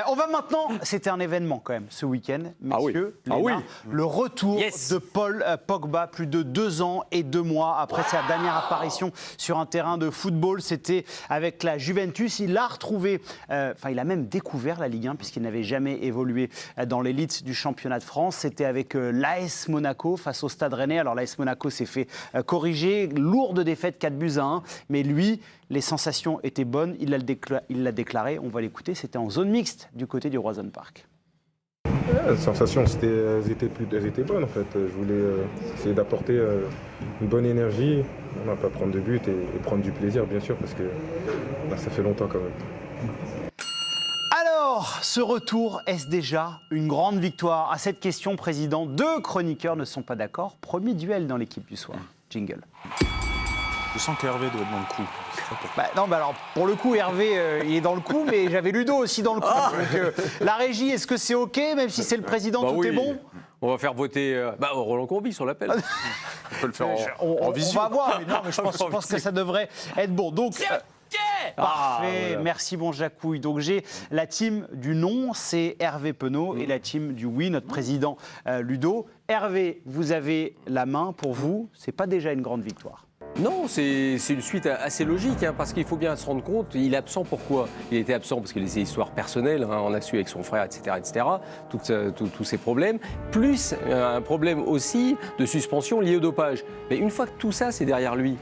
On va maintenant, c'était un événement quand même ce week-end, messieurs, le retour de Paul Pogba, plus de 2 ans et 2 mois après sa dernière apparition sur un terrain de football. C'était avec la Juventus. Il a retrouvé, il a même découvert la Ligue 1 puisqu'il n'avait jamais évolué dans l'élite du championnat de France. C'était avec l'AS Monaco face au Stade Rennais. Alors l'AS Monaco s'est fait corriger, lourde défaite 4-1, mais lui, les sensations étaient bonnes. Il l'a déclaré, on va l'écouter, c'était en zone mixte du côté du Roazhon Park. Les sensations, elles étaient bonnes en fait. Je voulais essayer d'apporter une bonne énergie, on va pas prendre de but et prendre du plaisir bien sûr parce que ça fait longtemps quand même. Alors, ce retour, est-ce déjà une grande victoire? À cette question, Président, 2 chroniqueurs ne sont pas d'accord. Premier duel dans l'équipe du soir. Jingle. Je sens qu'Hervé doit être dans le coup. Alors, pour le coup, Hervé, il est dans le coup, mais j'avais Ludo aussi dans le coup. Donc, la régie, est-ce que c'est OK, même si c'est le président, tout est bon? On va faire voter Roland Courbis, on l'appelle. On peut le faire en visio. On va voir, mais non, mais je pense que ça devrait être bon. Donc, parfait, merci bon Jacouille. Donc j'ai la team du non, c'est Hervé Penaud, et la team du oui, notre président Ludo. Hervé, vous avez la main. Pour vous, c'est pas déjà une grande victoire? Non, c'est une suite assez logique, parce qu'il faut bien se rendre compte, il est absent pourquoi? Il était absent parce qu'il a des histoires personnelles, on a su avec son frère, etc., tous ces problèmes, plus un problème aussi de suspension lié au dopage. Mais une fois que tout ça, c'est derrière lui,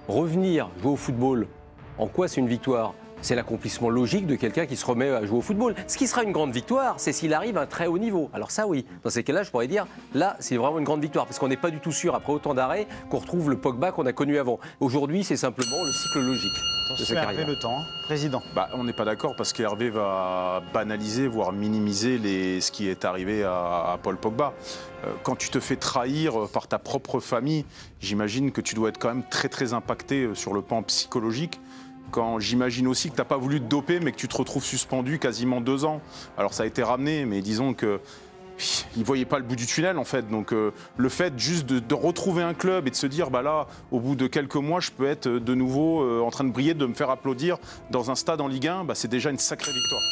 revenir jouer au football, en quoi c'est une victoire? C'est l'accomplissement logique de quelqu'un qui se remet à jouer au football. Ce qui sera une grande victoire, c'est s'il arrive à un très haut niveau. Alors ça, oui. Dans ces cas-là, je pourrais dire, là, c'est vraiment une grande victoire. Parce qu'on n'est pas du tout sûr, après autant d'arrêts, qu'on retrouve le Pogba qu'on a connu avant. Aujourd'hui, c'est simplement le cycle logique de sa carrière. Hervé le temps, Président. On n'est pas d'accord parce qu'Hervé va banaliser, voire minimiser ce qui est arrivé à Paul Pogba. Quand tu te fais trahir par ta propre famille, j'imagine que tu dois être quand même très, très impacté sur le plan psychologique. Quand j'imagine aussi que tu n'as pas voulu te doper, mais que tu te retrouves suspendu quasiment 2 ans. Alors ça a été ramené, mais disons que il ne voyait pas le bout du tunnel en fait. Donc le fait juste de retrouver un club et de se dire là, au bout de quelques mois, je peux être de nouveau en train de briller, de me faire applaudir dans un stade en Ligue 1, c'est déjà une sacrée victoire.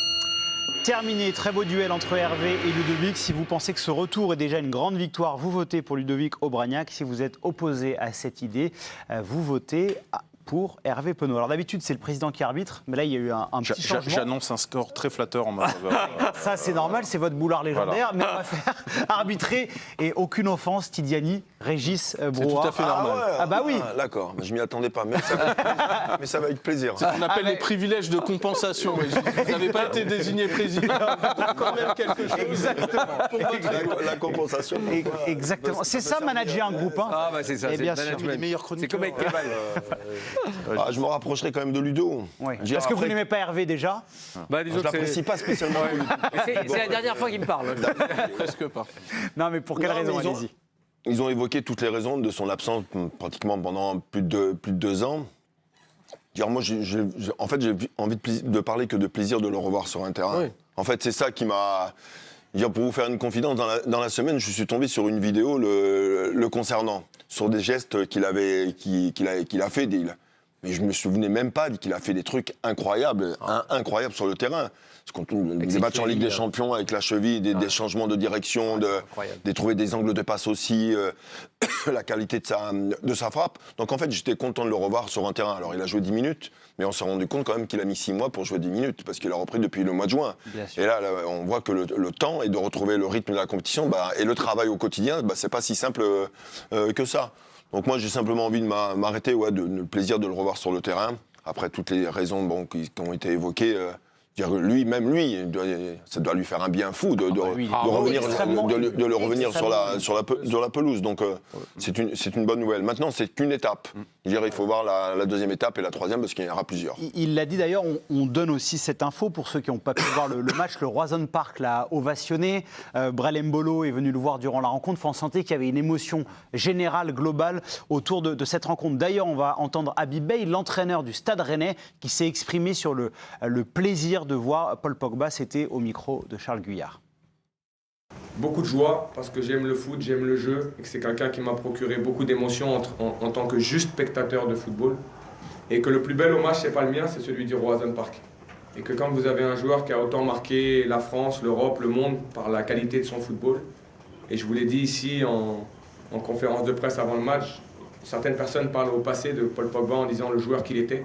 Terminé, très beau duel entre Hervé et Ludovic. Si vous pensez que ce retour est déjà une grande victoire, vous votez pour Ludovic Aubragnac. Si vous êtes opposé à cette idée, vous votez pour Hervé Penaud. Alors d'habitude, c'est le président qui arbitre, mais là, il y a eu un petit changement. J'annonce un score très flatteur en ma faveur. Ça, c'est normal, c'est votre boulard légendaire, mais on va faire arbitrer, et aucune offense, Tidiani, Régis Broa. C'est tout à fait normal. Ah bah oui. D'accord, je m'y attendais pas, mais ça va être plaisir. C'est ce qu'on appelle les privilèges de compensation. Vous n'avez pas été désigné président, quand même quelque chose. Exactement. La compensation. Exactement. C'est ça, manager un groupe. C'est ça, c'est bien sûr. sûr. Les meilleurs chroniqueurs. C'est comme avec Kemal. Je me rapprocherai quand même de Ludo. Oui. Est-ce que vous n'aimez pas Hervé déjà? Je l'apprécie pas spécialement. C'est la dernière fois qu'il me parle. Presque pas. Non, mais pour quelle raison? Allez-y. Ils ont évoqué toutes les raisons de son absence pratiquement pendant plus de 2 ans. Moi, en fait, j'ai envie de parler que de plaisir de le revoir sur un terrain. Oui. En fait, c'est ça qui m'a... Pour vous faire une confidence, dans la semaine, je suis tombé sur une vidéo le concernant, sur des gestes qu'il a fait. Mais je me souvenais même pas qu'il a fait des trucs incroyables, incroyables sur le terrain. Des matchs en Ligue des Champions avec la cheville, des changements de direction, de trouver des angles de passe aussi, la qualité de sa frappe. Donc en fait, j'étais content de le revoir sur un terrain. Alors il a joué 10 minutes, mais on s'est rendu compte quand même qu'il a mis 6 mois pour jouer 10 minutes, parce qu'il a repris depuis le mois de juin. Et là, on voit que le temps et de retrouver le rythme de la compétition, et le travail au quotidien, c'est pas si simple que ça. Donc moi, j'ai simplement envie de m'arrêter, le plaisir de le revoir sur le terrain. Après toutes les raisons qui ont été évoquées, lui, ça doit lui faire un bien fou de le revenir sur la pelouse. Donc c'est une bonne nouvelle. Maintenant, c'est qu'une étape. Il faut voir la deuxième étape et la troisième, parce qu'il y en aura plusieurs. Il l'a dit d'ailleurs, on donne aussi cette info pour ceux qui n'ont pas pu voir le match. Le Roazhon Park l'a ovationné. Brel Mbolo est venu le voir durant la rencontre. On sentait qu'il y avait une émotion générale, globale, autour de cette rencontre. D'ailleurs, on va entendre Habib Beye, l'entraîneur du Stade Rennais, qui s'est exprimé sur le plaisir de voir Paul Pogba. C'était au micro de Charles Guyard. Beaucoup de joie parce que j'aime le foot, j'aime le jeu et que c'est quelqu'un qui m'a procuré beaucoup d'émotions en tant que juste spectateur de football. Et que le plus bel hommage, c'est pas le mien, c'est celui du Roazhon Park. Et que quand vous avez un joueur qui a autant marqué la France, l'Europe, le monde par la qualité de son football, et je vous l'ai dit ici en conférence de presse avant le match, certaines personnes parlent au passé de Paul Pogba en disant le joueur qu'il était.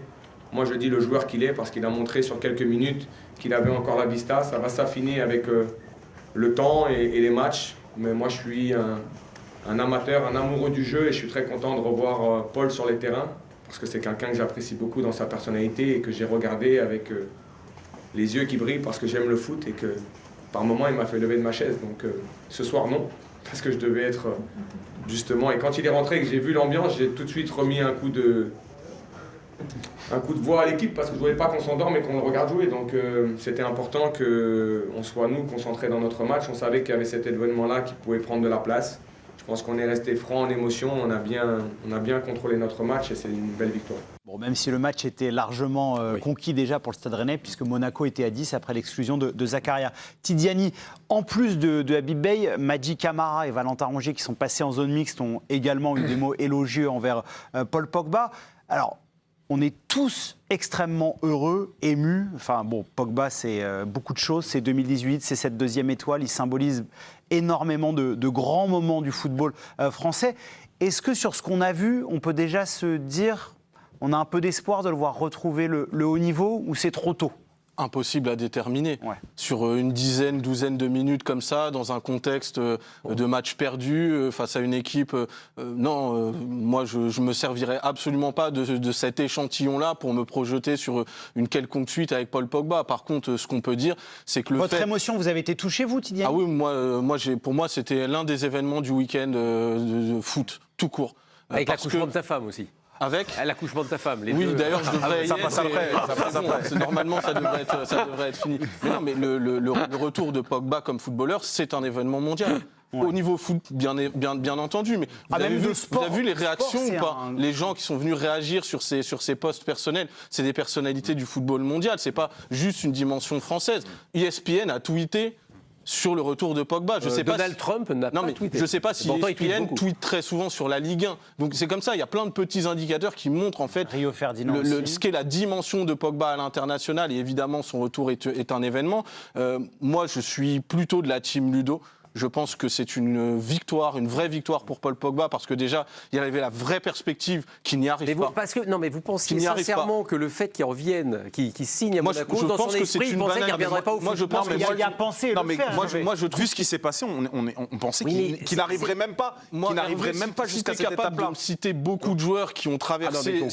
Moi je dis le joueur qu'il est parce qu'il a montré sur quelques minutes qu'il avait encore la vista. Ça va s'affiner avec le temps et les matchs. Mais moi je suis un amateur, un amoureux du jeu et je suis très content de revoir Paul sur les terrains parce que c'est quelqu'un que j'apprécie beaucoup dans sa personnalité et que j'ai regardé avec les yeux qui brillent parce que j'aime le foot et que par moments il m'a fait lever de ma chaise. Donc ce soir non, parce que je devais être justement... Et quand il est rentré et que j'ai vu l'ambiance, j'ai tout de suite remis un coup de voix à l'équipe parce que je ne voulais pas qu'on s'endorme et qu'on le regarde jouer. Donc c'était important qu'on soit nous concentrés dans notre match. On savait qu'il y avait cet événement-là qui pouvait prendre de la place. Je pense qu'on est resté franc en émotion, on a bien contrôlé notre match et c'est une belle victoire. Bon, même si le match était largement conquis déjà pour le Stade Rennais, puisque Monaco était à 10 après l'exclusion de Zakaria. Tidiane, en plus de Habib Beye, Madji Camara et Valentin Rongier qui sont passés en zone mixte ont également eu des mots élogieux envers Paul Pogba. Alors, on est tous extrêmement heureux, émus. Enfin bon, Pogba, c'est beaucoup de choses. C'est 2018, c'est cette deuxième étoile. Il symbolise énormément de grands moments du football français. Est-ce que sur ce qu'on a vu, on peut déjà se dire, on a un peu d'espoir de le voir retrouver le haut niveau ou c'est trop tôt ? Impossible à déterminer. Ouais. Sur une dizaine, douzaine de minutes comme ça, dans un contexte de match perdu, face à une équipe... moi, je me servirais absolument pas de cet échantillon-là pour me projeter sur une quelconque suite avec Paul Pogba. Par contre, ce qu'on peut dire, c'est que Votre émotion, vous avez été touché, vous, Tidiane ? Ah oui, pour moi, c'était l'un des événements du week-end de foot, tout court. Avec l'accouchement de ta femme aussi. Avec l'accouchement de ta femme. Oui, d'ailleurs, je devrais. Ça passe après. Normalement, ça devrait être fini. Mais non, mais le retour de Pogba comme footballeur, c'est un événement mondial. Ouais. Au niveau foot, bien entendu, mais vous avez vu les réactions ou pas ? Les gens qui sont venus réagir sur ces postes personnels, c'est des personnalités du football mondial. C'est pas juste une dimension française. ESPN a tweeté sur le retour de Pogba. Je sais Donald Trump n'a pas tweeté. Je ne sais pas si ESPN tweet très souvent sur la Ligue 1. Donc c'est comme ça, il y a plein de petits indicateurs qui montrent en fait Rio Ferdinand ce qu'est la dimension de Pogba à l'international et évidemment son retour est un événement. Moi je suis plutôt de la team Ludo. Je pense que c'est une victoire, une vraie victoire pour Paul Pogba parce que déjà, il y avait la vraie perspective qu'il n'y arrive pas. Mais vous pensiez sincèrement que le fait qu'il revienne, qu'il signe à Monaco, dans son esprit, il pensait qu'il ne reviendrait pas au foot. Moi, je pense qu'il y a pensé le faire. Vu ce qui s'est passé, on pensait qu'il n'arriverait même pas, jusqu'à cette étape-là. Je suis citer beaucoup de joueurs qui ont traversé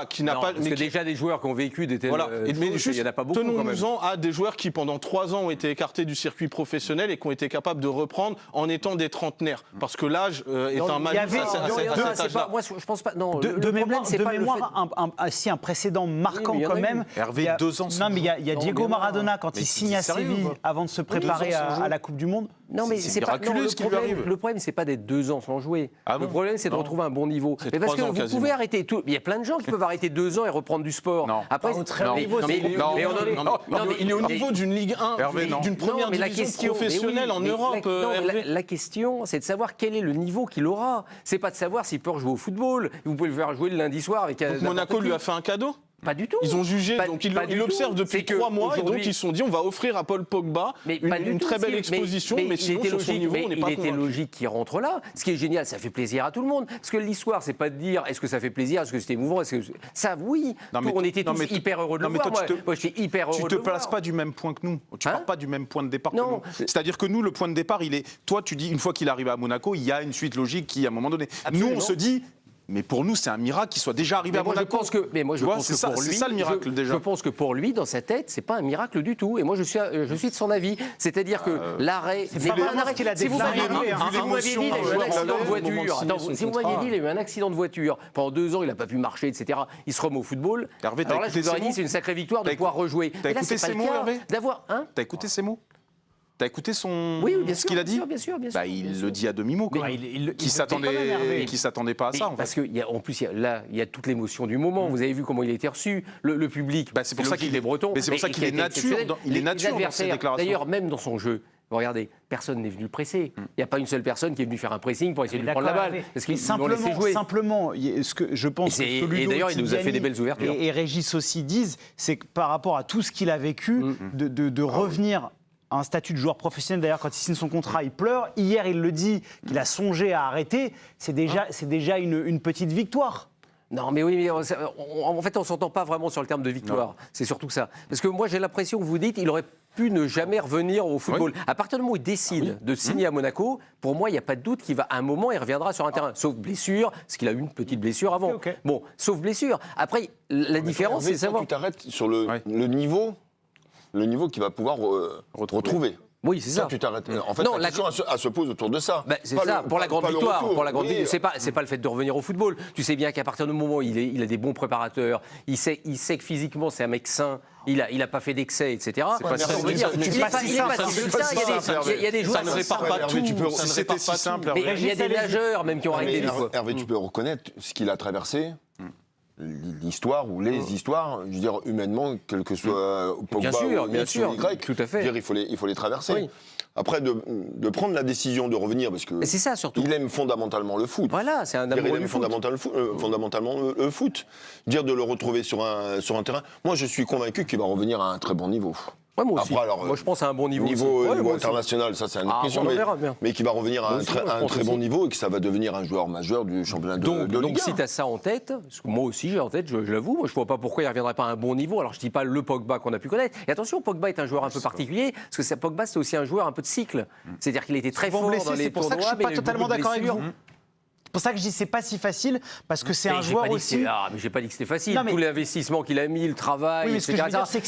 qui n'a pas... Parce que déjà des joueurs qui ont vécu des tels... Mais il n'y en a pas beaucoup quand même. Tenons-nous-en à des joueurs qui pendant 3 ans ont été écartés du circuit professionnel et qui ont été capables de reprendre en étant des trentenaires. Parce que l'âge est un malus à cet âge-là. Moi, je pense pas... Non, de mémoire, un précédent marquant quand même. Hervé, 2 ans. Non, mais il y a Diego Maradona quand il signe à Séville avant de se préparer à la Coupe du Monde. Non, mais c'est miraculeux ce qui lui arrive. Le problème, c'est pas d'être 2 ans sans jouer. Le problème, c'est de retrouver un bon niveau. Mais parce que vous pouvez arrêter tout. Il y a plein de gens qui peuvent arrêter 2 ans et reprendre du sport. Après, il est au niveau d'une Ligue 1, d'une première division professionnelle en Europe. La question, c'est de savoir quel est le niveau qu'il aura. C'est pas de savoir s'il peut rejouer au football. Vous pouvez le faire jouer le lundi soir avec. Donc Monaco lui a fait un cadeau ? Pas du tout. Ils ont jugé, donc ils l'observent depuis 3 mois, et donc ils se sont dit on va offrir à Paul Pogba une très belle exposition, mais sinon sur son niveau on n'est pas convaincu. Il était logique qu'il rentre là. Ce qui est génial, ça fait plaisir à tout le monde. Parce que l'histoire, c'est pas de dire est-ce que ça fait plaisir, est-ce que c'était émouvant, ça oui. On était tous hyper heureux de le voir. Moi, j'étais hyper heureux de le voir. Tu te places pas du même point que nous. Tu pars pas du même point de départ que nous. C'est-à-dire que nous, le point de départ, il est. Toi, tu dis une fois qu'il arrive à Monaco, il y a une suite logique qui, à un moment donné. Nous, on se dit. Mais pour nous, c'est un miracle qu'il soit déjà arrivé à Monaco. Je pense que pour lui, c'est ça le miracle déjà. Je pense que pour lui, dans sa tête, c'est pas un miracle du tout. Et moi, je suis de son avis. C'est-à-dire que l'arrêt, c'est pas un arrêt. Si vous m'aviez dit, il a eu un accident de voiture. Si vous m'aviez dit, il a eu un accident de voiture. Pendant 2 ans, il n'a pas pu marcher, etc. Il se remet au football. Alors là, je vous aurais dit, c'est une sacrée victoire de pouvoir rejouer. T'as écouté ces mots, Hervé ? T'as écouté ces mots ? T'as écouté ce qu'il a dit ? Bien sûr. Il le dit à demi-mot, quoi. Qui s'attendait pas à ça, en fait. Parce qu'en plus, il y a toute l'émotion du moment. Vous avez vu comment il a été reçu. Le public, c'est pour ça qu'il est breton. Mais c'est pour ça qu'il est nature dans ses déclarations. D'ailleurs, même dans son jeu, Regardez, personne n'est venu le presser. Il n'y a pas une seule personne qui est venue faire un pressing pour essayer de lui prendre la balle. Parce qu'ils vont laisser jouer. Simplement, ce que je pense et d'ailleurs, il nous a fait des belles ouvertures. Et Régis aussi disent, c'est que par rapport à tout ce qu'il a vécu, de revenir à un statut de joueur professionnel. D'ailleurs, quand il signe son contrat, il pleure. Hier, il le dit qu'il a songé à arrêter. C'est déjà une petite victoire. Non, mais oui, mais en fait, on ne s'entend pas vraiment sur le terme de victoire. Non. C'est surtout ça. Parce que moi, j'ai l'impression que vous dites qu'il aurait pu ne jamais revenir au football. Oui. À partir du moment où il décide de signer à Monaco, pour moi, il n'y a pas de doute qu'à un moment, il reviendra sur un terrain. Sauf blessure, parce qu'il a eu une petite blessure avant. Okay. Bon, sauf blessure. Après, la différence, c'est savoir... Tu t'arrêtes sur le niveau qu'il va pouvoir retrouver. Oui, c'est ça. Tu t'arrêtes. En fait, non, la question se pose autour de ça. C'est ça, pour la grande victoire. C'est pas le fait de revenir au football. Tu sais bien qu'à partir du moment où il a des bons préparateurs, il sait que physiquement, c'est un mec sain. Il a pas fait d'excès, etc. C'est pas si simple. Il y a des joueurs qui ne réparent pas tout. Si c'était si simple. Mais il y a des nageurs même qui ont arrêté des fois. Hervé, tu peux reconnaître ce qu'il a traversé. L'histoire ou les histoires, je veux dire, humainement, quel que soit Pogba bien sûr, Y, tout à fait. Je veux dire, il faut les traverser. Oui. Après, de prendre la décision de revenir, parce que c'est ça, surtout. Il aime fondamentalement le foot. Voilà, c'est un amoureux du foot. Fondamentalement le foot. Dire de le retrouver sur un terrain. Moi, je suis convaincu qu'il va revenir à un très bon niveau. Ouais, moi aussi. Après, alors, moi, je pense à un bon niveau. Niveau international, ça, c'est une autre question. Mais qui va revenir à un très bon niveau et que ça va devenir un joueur majeur du championnat de Ligue 1. Donc, si tu as ça en tête, parce que moi aussi j'ai en tête, je l'avoue, moi je vois pas pourquoi il ne reviendrait pas à un bon niveau. Alors, je dis pas le Pogba qu'on a pu connaître. Et attention, Pogba est un joueur un peu particulier, parce que Pogba, c'est aussi un joueur un peu de cycle. C'est-à-dire qu'il était très fort dans les tournois. C'est pour ça que je ne suis pas totalement d'accord avec vous. C'est pour ça que je dis c'est pas si facile, parce que c'est un joueur aussi... mais j'ai pas dit que c'était facile. Tout l'investissement qu'il a mis, le travail, oui, etc.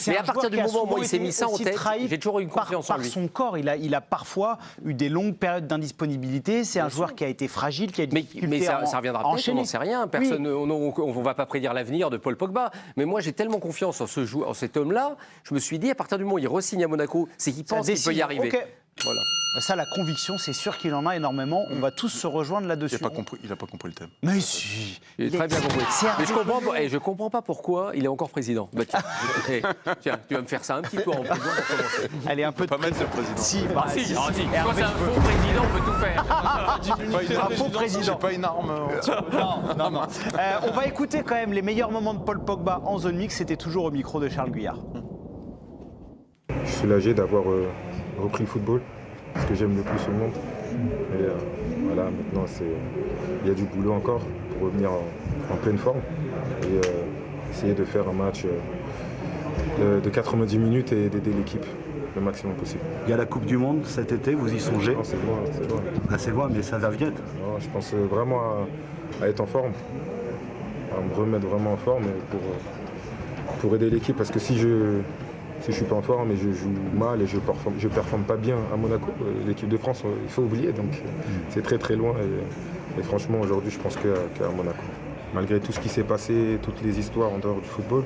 Mais à partir du moment où il s'est mis ça en tête, j'ai toujours eu une confiance en lui. Par son corps, il a parfois eu des longues périodes d'indisponibilité. C'est un joueur qui a été fragile, qui a eu des difficultés mais ça reviendra peut-être, on n'en sait rien. Personne, on ne va pas prédire l'avenir de Paul Pogba. Mais moi, j'ai tellement confiance en cet homme-là, je me suis dit, à partir du moment où il re-signe à Monaco, c'est qu'il pense qu'il peut y arriver. Voilà. Ça, la conviction, c'est sûr qu'il en a énormément. On va tous se rejoindre là-dessus. Il n'a pas compris le thème. Mais si. Il a très bien compris. Mais je comprends pas pourquoi il est encore président. Bah, tiens, tu vas me faire ça un petit peu en prison pour commencer. Allez, un peu de... pas mettre le président. Si. Quand c'est un faux président, on peut tout faire. Un faux président. J'ai pas une arme. Non. On va écouter quand même les meilleurs moments de Paul Pogba en zone mixte. C'était toujours au micro de Charles Guyard. Je suis soulagé d'avoir repris le football, ce que j'aime le plus au monde. Et voilà, maintenant, il y a du boulot encore pour revenir en pleine forme et essayer de faire un match de 90 minutes et d'aider l'équipe le maximum possible. Il y a la Coupe du Monde cet été, vous y songez? Non, c'est loin. C'est loin, mais ça va vite. Non, je pense vraiment à être en forme, à me remettre vraiment en forme pour aider l'équipe, parce que si je suis pas en forme et je joue mal et je performe pas bien à Monaco, l'équipe de France, il faut oublier, donc c'est très très loin et franchement aujourd'hui je pense qu'à Monaco. Malgré tout ce qui s'est passé, toutes les histoires en dehors du football,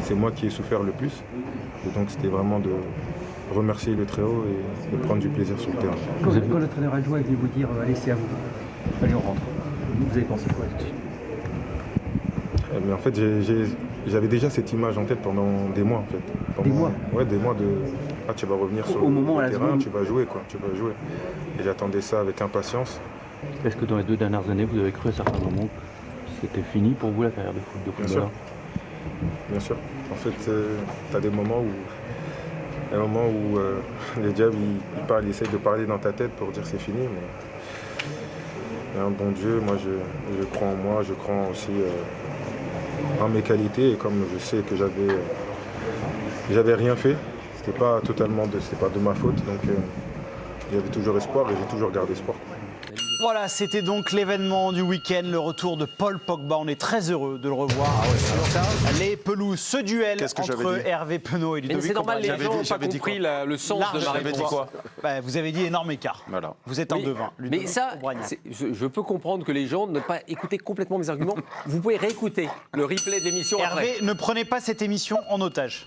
c'est moi qui ai souffert le plus et donc c'était vraiment de remercier le Très-Haut et de prendre du plaisir sur le terrain. Quand le traîneur adjoint est venu vous dire allez c'est à vous, allez on rentre, vous avez pensé quoi là-dessus? Mais en fait, j'avais déjà cette image en tête pendant des mois. En fait. Des mois? Ouais, des mois de... Ah, tu vas revenir sur le terrain, tu vas jouer. Et j'attendais ça avec impatience. Est-ce que dans les 2 dernières années, vous avez cru à certains moments que c'était fini pour vous la carrière de footballeur? Bien sûr. En fait, tu as des moments où les diables, ils essayent de parler dans ta tête pour dire c'est fini. Mais un bon Dieu, moi je crois en moi, je crois aussi en mes qualités, et comme je sais que j'avais rien fait, c'était pas de ma faute, donc il y avait toujours espoir et j'ai toujours gardé espoir. Voilà, c'était donc l'événement du week-end, le retour de Paul Pogba. On est très heureux de le revoir sur les pelouses. Ce duel entre Hervé Penaud et Ludovic. Mais c'est normal, les gens n'ont pas compris le sens de ma réponse. Vous avez dit énorme écart. Voilà. Vous êtes un devin. Mais ça, je peux comprendre que les gens n'ont pas écouté complètement mes arguments. Vous pouvez réécouter le replay de l'émission après. Hervé, ne prenez pas cette émission en otage.